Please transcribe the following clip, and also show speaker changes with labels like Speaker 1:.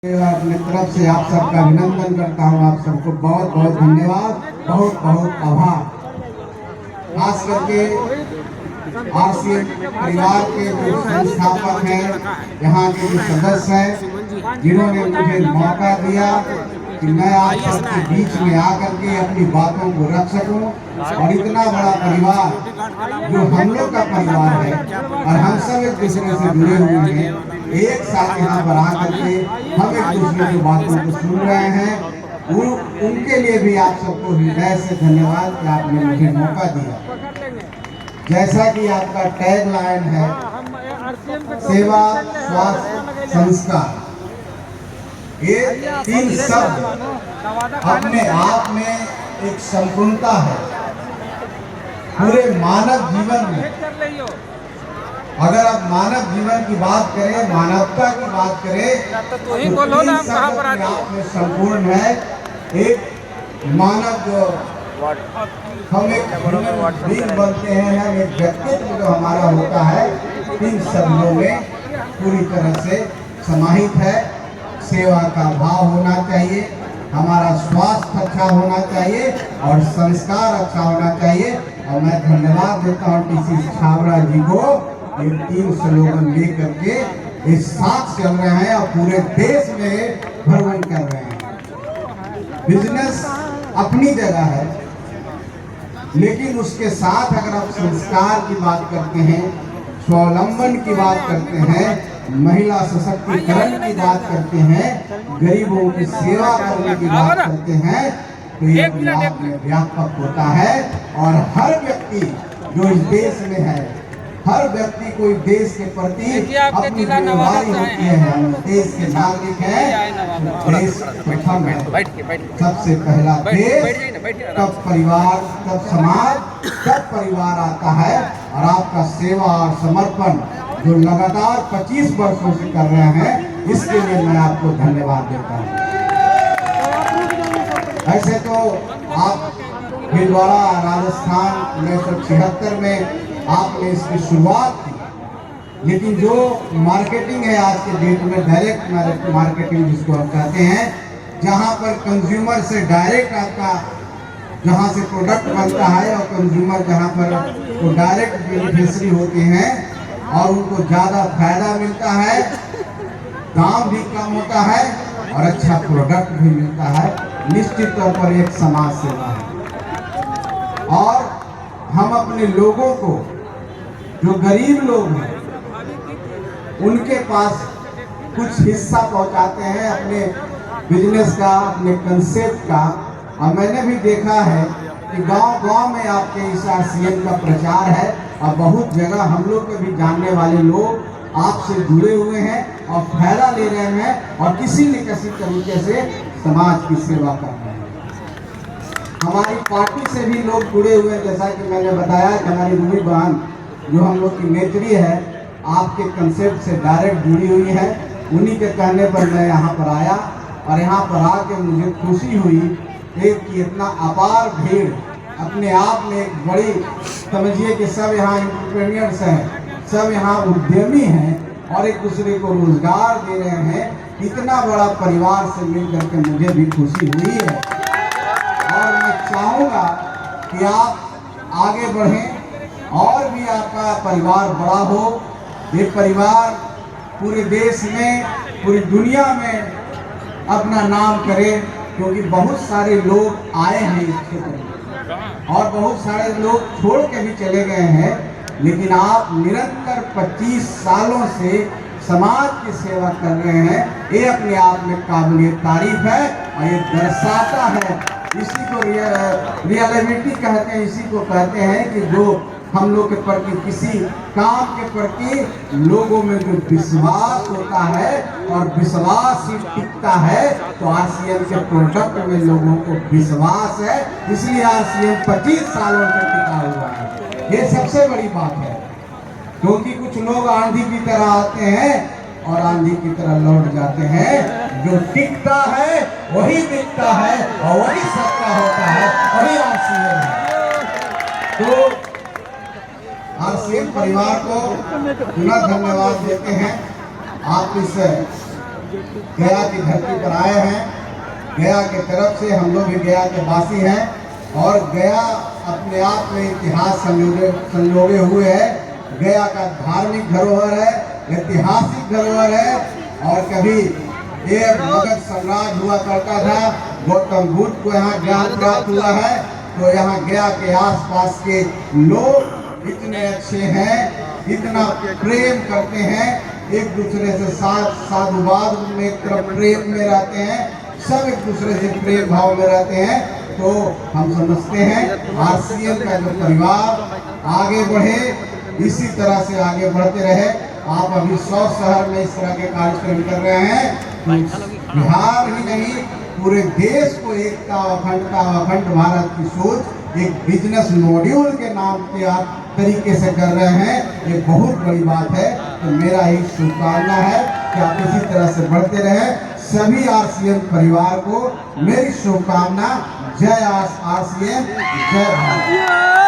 Speaker 1: अपने तरफ से आप सबका अभिनंदन करता हूँ। आप सबको बहुत बहुत धन्यवाद, बहुत बहुत आभार। खास करके आरसीएम परिवार के जो संस्थापक हैं, यहाँ के जो सदस्य हैं, जिन्होंने मुझे मौका दिया कि मैं आप सबके बीच में आकर के अपनी बातों को रख सकूं। और इतना बड़ा परिवार जो हम लोग का परिवार है और हम सब एक दूसरे से जुड़े हुए हैं, एक साथ यहाँ पर आकर के हम एक दूसरे की बातों को सुन रहे हैं। उनके लिए भी आप सबको हृदय से धन्यवाद कि आपने मुझे मौका दिया। जैसा कि आपका टैग लाइन है, सेवा स्वास्थ्य संस्कार, ये तीन शब्द अपने आप में एक संपूर्णता है। पूरे मानव जीवन में अगर आप मानव जीवन की बात करें, मानवता की बात करें, तो तीन शब्द अपने आप में संपूर्ण है। एक मानव जो हम एक बींग बनते हैं, हम एक व्यक्तित्व जो हमारा होता है, तीन शब्दों में पूरी तरह से समाहित है। सेवा का भाव होना चाहिए, हमारा स्वास्थ्य अच्छा होना चाहिए और संस्कार अच्छा होना चाहिए। और मैं धन्यवाद देता हूँ टीसी छाबड़ा जी को, ये तीन स्लोगन लेकर के इस साथ चल रहे हैं और पूरे देश में भ्रमण कर रहे हैं। बिजनेस अपनी जगह है, लेकिन उसके साथ अगर आप संस्कार की बात करते हैं, स्वावलंबन की बात करते हैं, महिला सशक्तिकरण की बात करते हैं, गरीबों की सेवा करने की बात करते हैं, तो ये अपने आप में व्यापक होता है। और हर व्यक्ति जो इस देश में है, हर व्यक्ति को इस देश के प्रति अपनी जिम्मेदारी होती है। हम देश के नागरिक हैं, देश प्रथम है, सबसे पहला देश, तब परिवार, तब समाज, तब परिवार आता है। और आपका सेवा और समर्पण जो लगातार 25 वर्षों से कर रहे हैं, इसके लिए मैं आपको धन्यवाद देता हूँ। ऐसे तो आप भिलवाड़ा राजस्थान 1976 में आपने इसकी शुरुआत की, लेकिन जो मार्केटिंग है आज के डेट में, डायरेक्ट मार्केटिंग जिसको हम कहते हैं, जहां पर कंज्यूमर से डायरेक्ट आपका जहां से प्रोडक्ट बनता है और कंज्यूमर जहां पर वो डायरेक्ट बेनिफिशियरी होते हैं और उनको ज़्यादा फायदा मिलता है, दाम भी कम होता है और अच्छा प्रोडक्ट भी मिलता है, निश्चित तौर पर एक समाज सेवा है। और हम अपने लोगों को, जो गरीब लोग हैं, उनके पास कुछ हिस्सा पहुंचाते हैं अपने बिजनेस का, अपने कंसेप्ट का। और मैंने भी देखा है कि गांव-गांव में आपके इस आरसीएम का प्रचार है और बहुत जगह हम लोग के भी जानने वाले लोग आपसे जुड़े हुए हैं और फायदा ले रहे हैं और किसी न किसी तरीके से समाज की सेवा कर रहे हैं। हमारी पार्टी से भी लोग जुड़े हुए हैं, जैसा कि मैंने बताया कि हमारी रूबी बहन जो हम लोग की नेत्री है, आपके कंसेप्ट से डायरेक्ट जुड़ी हुई है। उन्हीं के कहने पर मैं यहाँ पर आया और यहाँ पर आके मुझे खुशी हुई कि इतना अपार भीड़ अपने आप में एक बड़ी, समझिए कि सब यहाँ एंटरप्रेन्योर्स हैं, सब यहाँ उद्यमी हैं और एक दूसरे को रोजगार दे रहे हैं। इतना बड़ा परिवार से मिल करके मुझे भी खुशी हुई है और मैं चाहूँगा कि आप आगे बढ़ें और भी आपका परिवार बड़ा हो। ये परिवार पूरे देश में, पूरी दुनिया में अपना नाम करे, क्योंकि बहुत सारे लोग आए हैं इस क्षेत्र में और बहुत सारे लोग छोड़ के भी चले गए हैं, लेकिन आप निरंतर 25 सालों से समाज की सेवा कर रहे हैं। ये अपने आप में काबिलियत तारीफ है और ये दर्शाता है, इसी को रियलिटी कहते हैं, इसी को कहते हैं कि जो हम लोग के प्रति, किसी काम के प्रति लोगों में जो विश्वास होता है और विश्वास ही टिकता है, तो आरसीएम के प्रोडक्ट में लोगों को विश्वास है, इसलिए आरसीएम 25 सालों से टिका हुआ है। ये सबसे बड़ी बात है, क्योंकि कुछ लोग आंधी की तरह आते हैं और आंधी की तरह लौट जाते हैं। जो टिकता है वही बिकता है और वही सच्चा होता है, वही आरसीएम है। तो आरसीएम परिवार को पुनः धन्यवाद देते हैं। आप इस गया की धरती पर आए हैं। गया के तरफ से हम लोग भी गया के वासी हैं और गया अपने आप में इतिहास संजोगे हुए है। गया का धार्मिक धरोहर है, ऐतिहासिक धरोहर है और कभी एक मगध साम्राज्य हुआ करता था। गौतम बुद्ध को यहाँ ज्ञान प्राप्त हुआ है। तो यहाँ गया के आसपास के लोग इतने अच्छे हैं, इतना प्रेम करते हैं, एक दूसरे से साधुवाद में एक तरफ प्रेम में रहते हैं, सब एक दूसरे से प्रेम भाव में रहते हैं। तो हम समझते हैं आरसीएम का जो परिवार आगे बढ़े, इसी तरह से आगे बढ़ते रहे। आप अभी 100 शहर में इस तरह के कार्यक्रम कर रहे हैं, तो बिहार ही नहीं पूरे देश को एकता अखंडता अखंड भारत की सोच एक बिजनेस मॉड्यूल के नाम के आप तरीके से कर रहे हैं, ये बहुत बड़ी बात है। तो मेरा ही शुभकामना है कि आप इसी तरह से बढ़ते रहें। सभी आरसीएम परिवार को मेरी शुभकामना। जय आरसीएम, जय भारत।